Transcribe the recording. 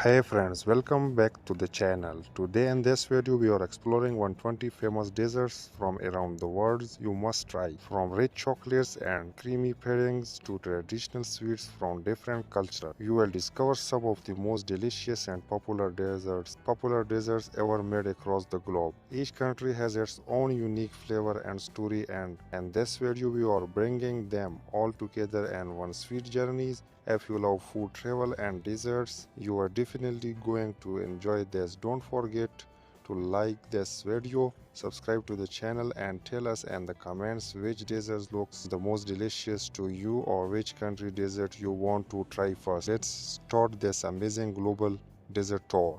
Hey friends, welcome back to the channel. Today in this video we are exploring 120 famous desserts from around the world you must try. From rich chocolates and creamy pairings to traditional sweets from different cultures, you will discover some of the most delicious and popular desserts ever made across the globe. Each country has its own unique flavor and story, and in this video we are bringing them all together in one sweet journey. If you love food, travel and desserts, you are definitely going to enjoy this. Don't forget to like this video, subscribe to the channel and tell us in the comments which dessert looks the most delicious to you or which country dessert you want to try first. Let's start this amazing global dessert tour.